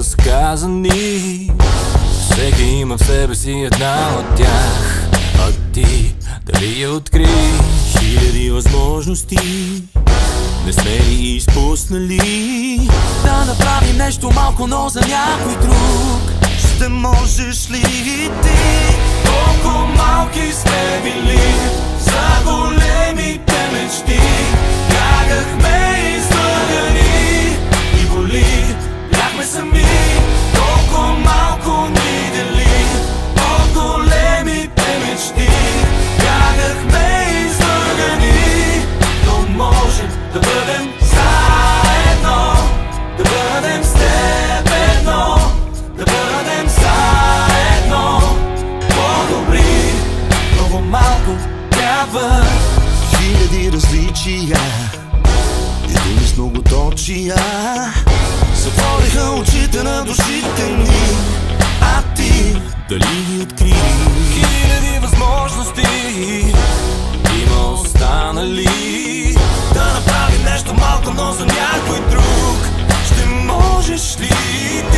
неразказани. Всеки има в себе си една от тях, а ти дали я откри? Хиляди възможности не сме ли изпуснали? Да направим нещо малко, но за някой друг. Ще можеш ли и ти? Колко малки сме били за големите мечти. Бягахме излъгани и боли, бяхме сами. Колко малко ни дели от големите мечти. Бягахме излъгани, но можем да бъдем заедно, да бъдем с теб едно, да бъдем заедно по-добри. Много малко трябва. Хиляди различия и думи с многоточия затвориха очите на душите ни, а ти дали ги откри? Хиляди възможности има останали. да направим нещо малко, но за някой друг. Ще можеш ли ти?